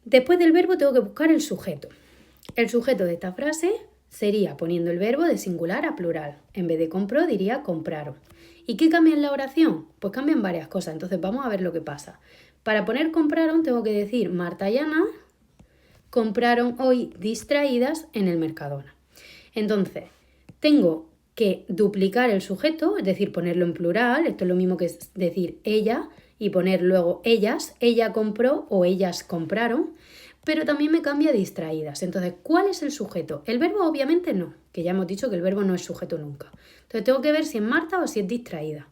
Después del verbo tengo que buscar el sujeto. El sujeto de esta frase sería poniendo el verbo de singular a plural. En vez de compró diría compraron. ¿Y qué cambia en la oración? Pues cambian varias cosas, entonces vamos a ver lo que pasa. Para poner compraron tengo que decir Marta y Ana compraron hoy distraídas en el Mercadona. Entonces, tengo que duplicar el sujeto, es decir, ponerlo en plural. Esto es lo mismo que decir ella y poner luego ellas. Ella compró o ellas compraron, pero también me cambia distraídas. Entonces, ¿cuál es el sujeto? El verbo obviamente no, que ya hemos dicho que el verbo no es sujeto nunca. Entonces, tengo que ver si es Marta o si es distraída.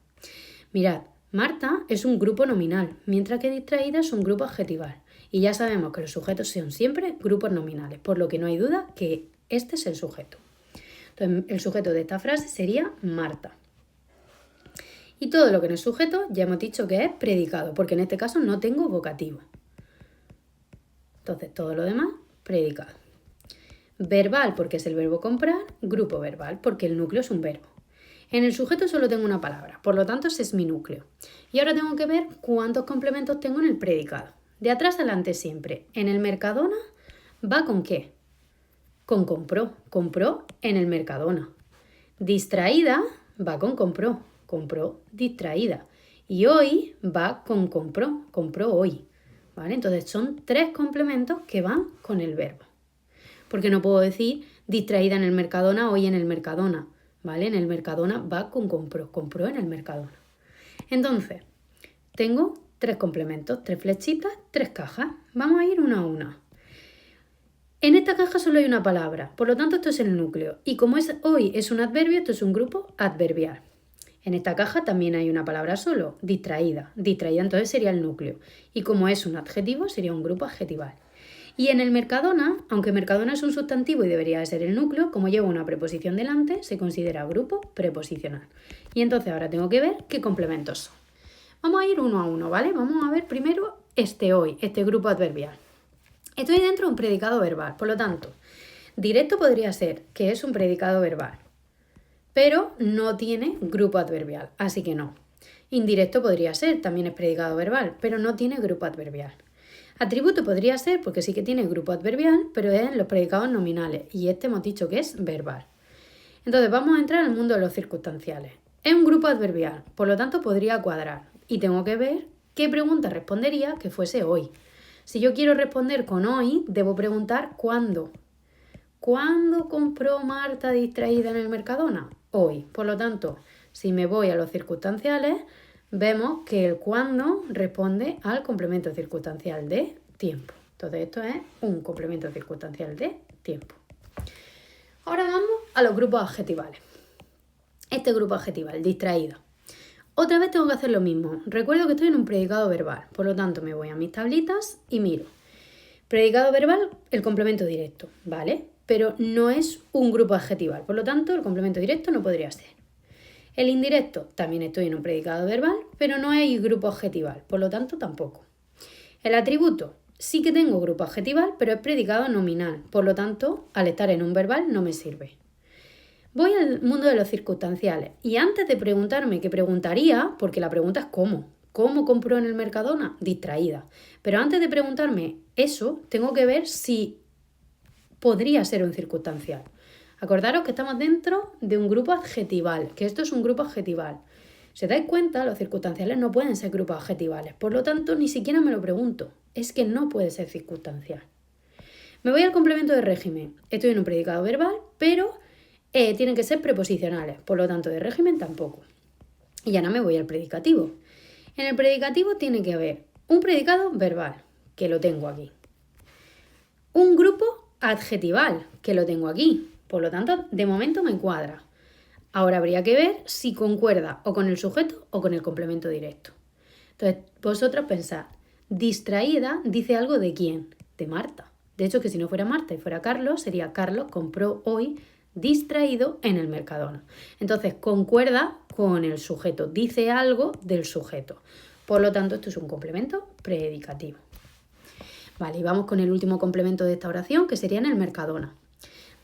Mirad, Marta es un grupo nominal, mientras que distraída es un grupo adjetival. Y ya sabemos que los sujetos son siempre grupos nominales, por lo que no hay duda que este es el sujeto. Entonces, el sujeto de esta frase sería Marta. Y todo lo que no es sujeto ya hemos dicho que es predicado, porque en este caso no tengo vocativo. Entonces, todo lo demás, predicado. Verbal, porque es el verbo comprar. Grupo verbal, porque el núcleo es un verbo. En el sujeto solo tengo una palabra, por lo tanto ese es mi núcleo. Y ahora tengo que ver cuántos complementos tengo en el predicado. De atrás adelante siempre. En el Mercadona, ¿va con qué? Con compró. Compró en el Mercadona. Distraída va con compró. Compró distraída. Y hoy va con compró. Compró hoy. ¿Vale? Entonces son 3 complementos que van con el verbo. Porque no puedo decir distraída en el Mercadona, hoy en el Mercadona. ¿Vale? En el Mercadona va con compró. Compró en el Mercadona. Entonces, tengo 3 complementos, 3 flechitas, 3 cajas. Vamos a ir una a una. En esta caja solo hay una palabra, por lo tanto esto es el núcleo. Y como hoy es un adverbio, esto es un grupo adverbial. En esta caja también hay una palabra solo, distraída. Distraída entonces sería el núcleo. Y como es un adjetivo, sería un grupo adjetival. Y en el Mercadona, aunque Mercadona es un sustantivo y debería de ser el núcleo, como lleva una preposición delante, se considera grupo preposicional. Y entonces ahora tengo que ver qué complementos son. Vamos a ir uno a uno, ¿vale? Vamos a ver primero este grupo adverbial. Estoy dentro de un predicado verbal, por lo tanto, directo podría ser que es un predicado verbal, pero no tiene grupo adverbial, así que no. Indirecto podría ser, también es predicado verbal, pero no tiene grupo adverbial. Atributo podría ser porque sí que tiene grupo adverbial, pero es en los predicados nominales, y este hemos dicho que es verbal. Entonces vamos a entrar al mundo de los circunstanciales. Es un grupo adverbial, por lo tanto podría cuadrar, y tengo que ver qué pregunta respondería que fuese hoy. Si yo quiero responder con hoy, debo preguntar cuándo. ¿Cuándo compró Marta distraída en el Mercadona? Hoy. Por lo tanto, si me voy a los circunstanciales, vemos que el cuándo responde al complemento circunstancial de tiempo. Entonces esto es un complemento circunstancial de tiempo. Ahora vamos a los grupos adjetivales. Este grupo adjetival, distraída. Otra vez tengo que hacer lo mismo. Recuerdo que estoy en un predicado verbal, por lo tanto me voy a mis tablitas y miro. Predicado verbal, el complemento directo, ¿vale? Pero no es un grupo adjetival, por lo tanto el complemento directo no podría ser. El indirecto, también estoy en un predicado verbal, pero no hay grupo adjetival, por lo tanto tampoco. El atributo, sí que tengo grupo adjetival, pero es predicado nominal, por lo tanto, al estar en un verbal no me sirve. Voy al mundo de los circunstanciales y antes de preguntarme qué preguntaría, porque la pregunta es ¿cómo? ¿Cómo compró en el Mercadona? Distraída. Pero antes de preguntarme eso, tengo que ver si podría ser un circunstancial. Acordaros que estamos dentro de un grupo adjetival, que esto es un grupo adjetival. Si os dais cuenta, los circunstanciales no pueden ser grupos adjetivales, por lo tanto ni siquiera me lo pregunto. Es que no puede ser circunstancial. Me voy al complemento de régimen. Estoy en un predicado verbal, pero tienen que ser preposicionales, por lo tanto de régimen tampoco. Y ahora me voy al predicativo. En el predicativo tiene que haber un predicado verbal, que lo tengo aquí. Un grupo adjetival, que lo tengo aquí. Por lo tanto, de momento me cuadra. Ahora habría que ver si concuerda o con el sujeto o con el complemento directo. Entonces, vosotros pensad, distraída dice algo de quién, de Marta. De hecho, que si no fuera Marta y fuera Carlos, sería Carlos compró hoy distraído en el Mercadona. Entonces, concuerda con el sujeto, dice algo del sujeto. Por lo tanto, esto es un complemento predicativo. Vale, y vamos con el último complemento de esta oración, que sería en el Mercadona.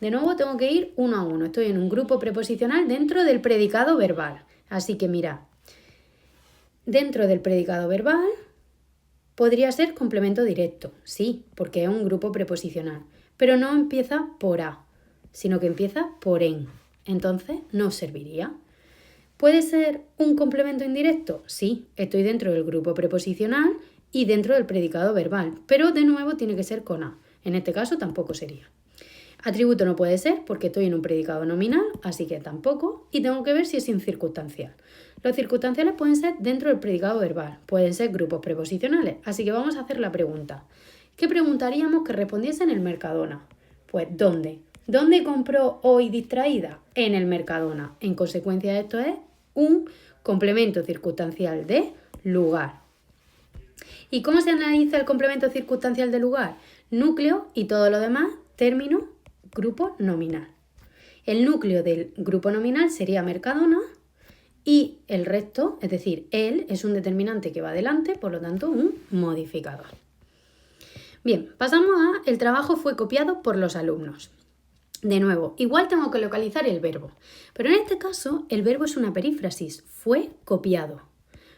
De nuevo tengo que ir uno a uno. Estoy en un grupo preposicional dentro del predicado verbal. Así que mirad, dentro del predicado verbal podría ser complemento directo, sí, porque es un grupo preposicional, pero no empieza por a, sino que empieza por en. Entonces no serviría. ¿Puede ser un complemento indirecto? Sí, estoy dentro del grupo preposicional y dentro del predicado verbal, pero de nuevo tiene que ser con a. En este caso tampoco sería. Atributo no puede ser porque estoy en un predicado nominal, así que tampoco, y tengo que ver si es incircunstancial. Los circunstanciales pueden ser dentro del predicado verbal, pueden ser grupos preposicionales, así que vamos a hacer la pregunta. ¿Qué preguntaríamos que respondiese en el Mercadona? Pues ¿dónde? ¿Dónde compró hoy distraída? En el Mercadona. En consecuencia, esto es un complemento circunstancial de lugar. ¿Y cómo se analiza el complemento circunstancial de lugar? Núcleo y todo lo demás, término, grupo nominal. El núcleo del grupo nominal sería Mercadona y el resto, es decir, él es un determinante que va adelante, por lo tanto, un modificador. Bien, pasamos a el trabajo fue copiado por los alumnos. De nuevo, igual tengo que localizar el verbo, pero en este caso el verbo es una perífrasis, fue copiado.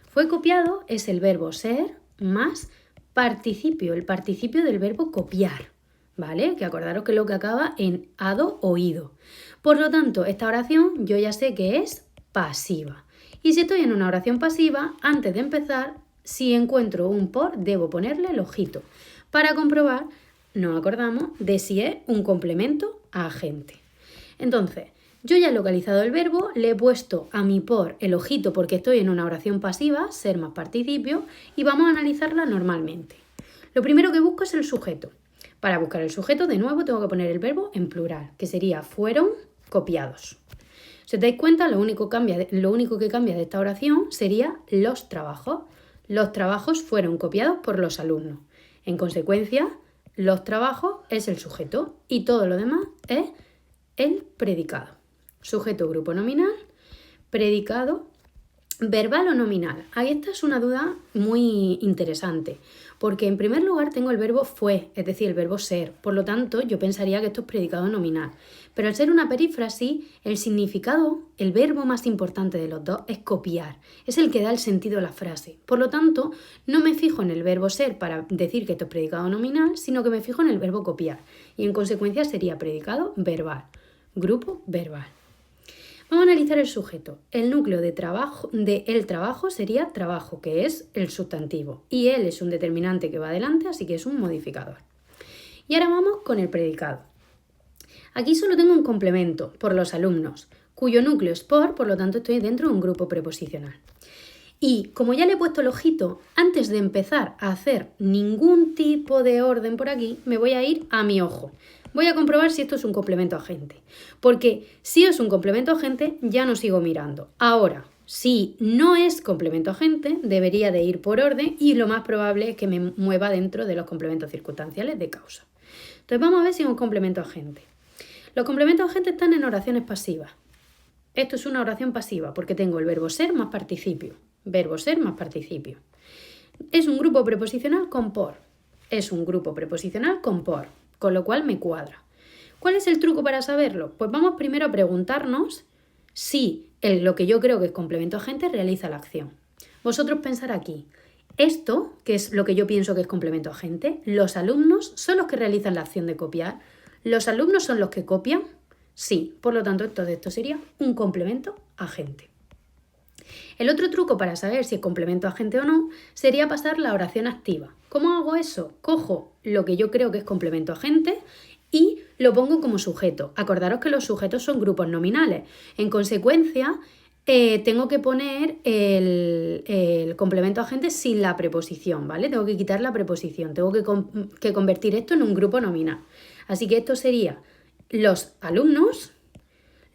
Fue copiado es el verbo ser más participio, el participio del verbo copiar, ¿vale? Que acordaros que es lo que acaba en ado o ido. Por lo tanto, esta oración yo ya sé que es pasiva. Y si estoy en una oración pasiva, antes de empezar, si encuentro un por, debo ponerle el ojito para comprobar, nos acordamos, de si es un complemento a agente. Entonces, yo ya he localizado el verbo, le he puesto a mi por el ojito porque estoy en una oración pasiva, ser más participio, y vamos a analizarla normalmente. Lo primero que busco es el sujeto. Para buscar el sujeto, de nuevo, tengo que poner el verbo en plural, que sería fueron copiados. Si os dais cuenta, lo único que cambia de esta oración sería los trabajos. Los trabajos fueron copiados por los alumnos. En consecuencia, los trabajos es el sujeto y todo lo demás es el predicado. Sujeto, grupo nominal, predicado, verbal o nominal. Ahí esta es una duda muy interesante, porque en primer lugar tengo el verbo fue, es decir, el verbo ser. Por lo tanto, yo pensaría que esto es predicado nominal. Pero al ser una perífrasis, el significado, el verbo más importante de los dos es copiar. Es el que da el sentido a la frase. Por lo tanto, no me fijo en el verbo ser para decir que esto es predicado nominal, sino que me fijo en el verbo copiar. Y en consecuencia sería predicado verbal. Grupo verbal. Vamos a analizar el sujeto. El núcleo de el trabajo sería trabajo, que es el sustantivo. Y él es un determinante que va adelante, así que es un modificador. Y ahora vamos con el predicado. Aquí solo tengo un complemento por los alumnos, cuyo núcleo es por lo tanto estoy dentro de un grupo preposicional. Y como ya le he puesto el ojito, antes de empezar a hacer ningún tipo de orden por aquí, me voy a ir a mi ojo. Voy a comprobar si esto es un complemento agente. Porque si es un complemento agente, ya no sigo mirando. Ahora, si no es complemento agente, debería de ir por orden y lo más probable es que me mueva dentro de los complementos circunstanciales de causa. Entonces vamos a ver si es un complemento agente. Los complementos agentes están en oraciones pasivas. Esto es una oración pasiva porque tengo el verbo ser más participio. Verbo ser más participio. Es un grupo preposicional con por. Es un grupo preposicional con por, con lo cual me cuadra. ¿Cuál es el truco para saberlo? Pues vamos primero a preguntarnos si lo que yo creo que es complemento agente realiza la acción. Vosotros pensar aquí, esto, que es lo que yo pienso que es complemento agente, los alumnos son los que realizan la acción de copiar. ¿Los alumnos son los que copian? Sí, por lo tanto, esto sería un complemento agente. El otro truco para saber si es complemento agente o no sería pasar la oración activa. ¿Cómo hago eso? Cojo lo que yo creo que es complemento agente y lo pongo como sujeto. Acordaros que los sujetos son grupos nominales. En consecuencia, tengo que poner el complemento agente sin la preposición, ¿vale? Tengo que quitar la preposición, tengo que convertir esto en un grupo nominal. Así que esto sería los alumnos.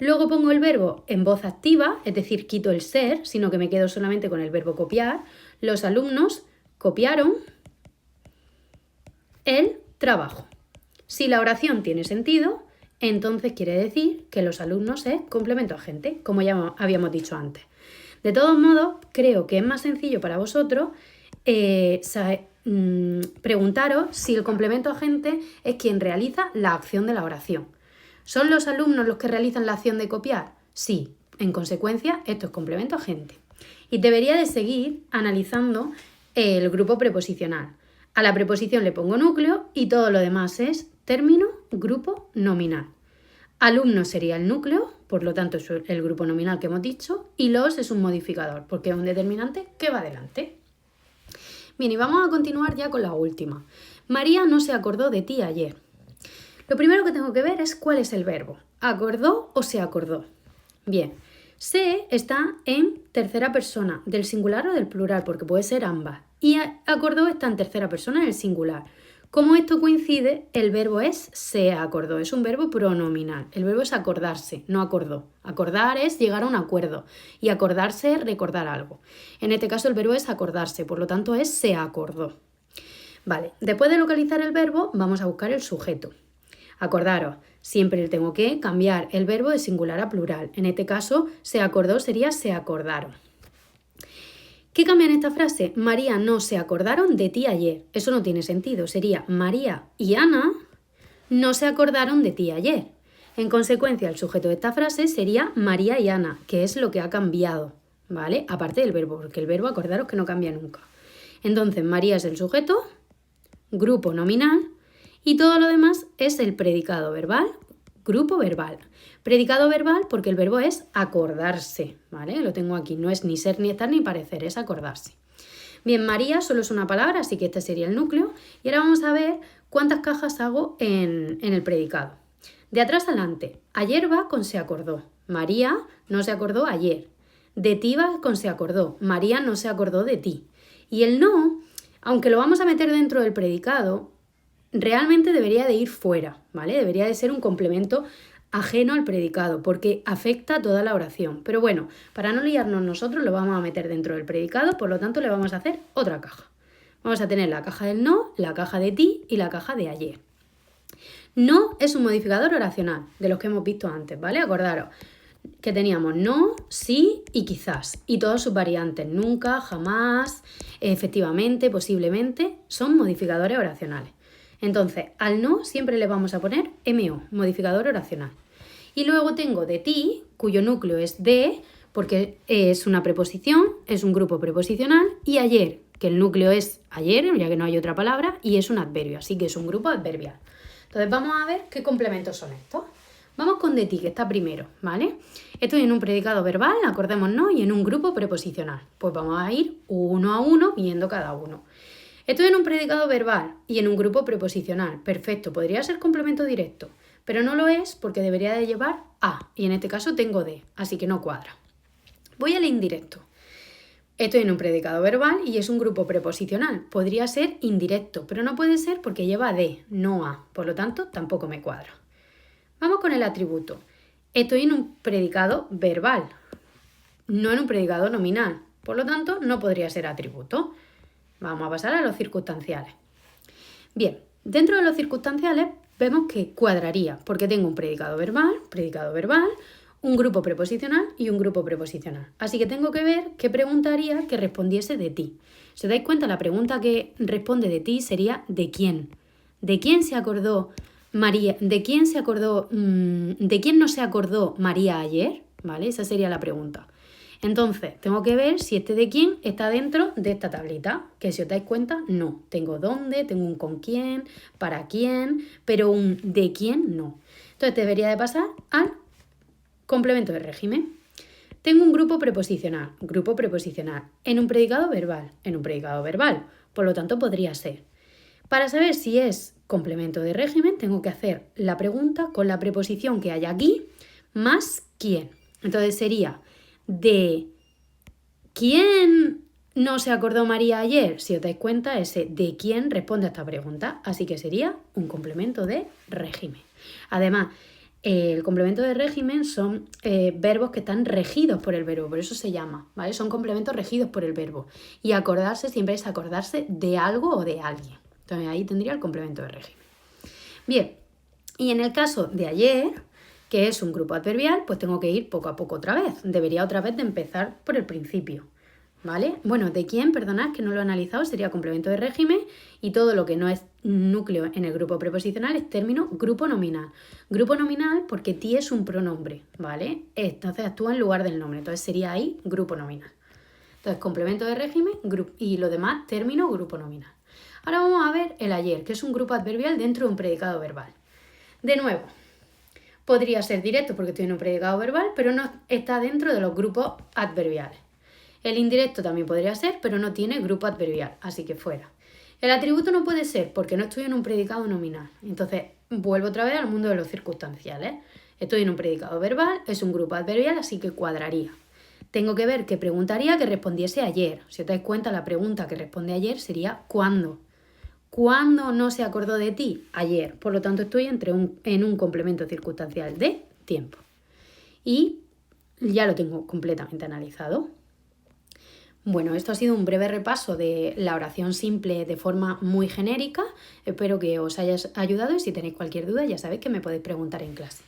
Luego pongo el verbo en voz activa, es decir, quito el ser, sino que me quedo solamente con el verbo copiar. Los alumnos copiaron el trabajo. Si la oración tiene sentido, entonces quiere decir que los alumnos es complemento agente, como ya habíamos dicho antes. De todos modos, creo que es más sencillo para vosotros preguntaros si el complemento agente es quien realiza la acción de la oración. ¿Son los alumnos los que realizan la acción de copiar? Sí, en consecuencia, esto es complemento agente. Y debería de seguir analizando el grupo preposicional. A la preposición le pongo núcleo y todo lo demás es término, grupo, nominal. Alumno sería el núcleo, por lo tanto es el grupo nominal que hemos dicho, y los es un modificador, porque es un determinante que va adelante. Bien, y vamos a continuar ya con la última. María no se acordó de ti ayer. Lo primero que tengo que ver es cuál es el verbo. ¿Acordó o se acordó? Bien, se está en tercera persona, del singular o del plural, porque puede ser ambas. Y acordó está en tercera persona del singular. Como esto coincide, el verbo es se acordó, es un verbo pronominal. El verbo es acordarse, no acordó. Acordar es llegar a un acuerdo y acordarse es recordar algo. En este caso el verbo es acordarse, por lo tanto es se acordó. Vale, después de localizar el verbo, vamos a buscar el sujeto. Acordaros, siempre tengo que cambiar el verbo de singular a plural. En este caso, se acordó sería se acordaron. ¿Qué cambia en esta frase? María no se acordaron de ti ayer. Eso no tiene sentido. Sería María y Ana no se acordaron de ti ayer. En consecuencia, el sujeto de esta frase sería María y Ana, que es lo que ha cambiado, ¿vale? Aparte del verbo, porque el verbo, acordaros que no cambia nunca. Entonces, María es el sujeto, grupo nominal, y todo lo demás es el predicado verbal, grupo verbal. Predicado verbal porque el verbo es acordarse, ¿vale? Lo tengo aquí, no es ni ser, ni estar, ni parecer, es acordarse. Bien, María solo es una palabra, así que este sería el núcleo. Y ahora vamos a ver cuántas cajas hago en el predicado. De atrás adelante, ayer va con se acordó. María no se acordó ayer. De ti va con se acordó. María no se acordó de ti. Y el no, aunque lo vamos a meter dentro del predicado, realmente debería de ir fuera, ¿vale? Debería de ser un complemento ajeno al predicado, porque afecta a toda la oración. Pero bueno, para no liarnos nosotros lo vamos a meter dentro del predicado, por lo tanto le vamos a hacer otra caja. Vamos a tener la caja del no, la caja de ti y la caja de ayer. No es un modificador oracional, de los que hemos visto antes, ¿vale? Acordaros que teníamos no, sí y quizás. Y todas sus variantes, nunca, jamás, efectivamente, posiblemente, son modificadores oracionales. Entonces, al no siempre le vamos a poner MO, modificador oracional. Y luego tengo de ti, cuyo núcleo es de, porque es una preposición, es un grupo preposicional, y ayer, que el núcleo es ayer, ya que no hay otra palabra, y es un adverbio, así que es un grupo adverbial. Entonces vamos a ver qué complementos son estos. Vamos con de ti, que está primero, ¿vale? Estoy en un predicado verbal, acordémonos, y en un grupo preposicional. Pues vamos a ir uno a uno viendo cada uno. Estoy en un predicado verbal y en un grupo preposicional. Perfecto, podría ser complemento directo. pero no lo es porque debería de llevar a, y en este caso tengo de, así que no cuadra. Voy al indirecto. Estoy en un predicado verbal y es un grupo preposicional. Podría ser indirecto, pero no puede ser porque lleva de, no a. Por lo tanto, tampoco me cuadra. Vamos con el atributo. Estoy en un predicado verbal, no en un predicado nominal. Por lo tanto, no podría ser atributo. Vamos a pasar a los circunstanciales. Bien, dentro de los circunstanciales vemos que cuadraría, porque tengo un predicado verbal, un grupo preposicional y un grupo preposicional. Así que tengo que ver qué pregunta haría que respondiese de ti. Si os dais cuenta, la pregunta que responde de ti sería ¿de quién? ¿De quién se acordó María? ¿De quién no se acordó María ayer? ¿Vale? Esa sería la pregunta. Entonces, tengo que ver si este de quién está dentro de esta tablita, que si os dais cuenta, no. Tengo dónde, tengo un con quién, para quién, pero un de quién no. Entonces, debería de pasar al complemento de régimen. Tengo un grupo preposicional, en un predicado verbal, por lo tanto podría ser. Para saber si es complemento de régimen, tengo que hacer la pregunta con la preposición que hay aquí, más quién. Entonces sería, ¿de quién no se acordó María ayer? Si os dais cuenta, ese de quién responde a esta pregunta, así que sería un complemento de régimen. Además, el complemento de régimen son verbos que están regidos por el verbo, por eso se llama, ¿vale? Son complementos regidos por el verbo. Y acordarse siempre es acordarse de algo o de alguien. Entonces ahí tendría el complemento de régimen. Bien, y en el caso de ayer, que es un grupo adverbial, pues tengo que ir poco a poco otra vez. Debería otra vez de empezar por el principio, ¿vale? Bueno, ¿de quién? Perdonad que no lo he analizado, sería complemento de régimen y todo lo que no es núcleo en el grupo preposicional es término grupo nominal. Grupo nominal porque ti es un pronombre, ¿vale? Entonces actúa en lugar del nombre, entonces sería ahí grupo nominal. Entonces complemento de régimen y lo demás término grupo nominal. Ahora vamos a ver el ayer, que es un grupo adverbial dentro de un predicado verbal. De nuevo, podría ser directo porque estoy en un predicado verbal, pero no está dentro de los grupos adverbiales. El indirecto también podría ser, pero no tiene grupo adverbial, así que fuera. El atributo no puede ser porque no estoy en un predicado nominal. Entonces, vuelvo otra vez al mundo de los circunstanciales. Estoy en un predicado verbal, es un grupo adverbial, así que cuadraría. Tengo que ver qué preguntaría que respondiese ayer. Si os dais cuenta, la pregunta que responde ayer sería ¿cuándo? ¿Cuándo no se acordó de ti? Ayer. Por lo tanto, estoy en un complemento circunstancial de tiempo. Y ya lo tengo completamente analizado. Bueno, esto ha sido un breve repaso de la oración simple de forma muy genérica. Espero que os haya ayudado y si tenéis cualquier duda ya sabéis que me podéis preguntar en clase.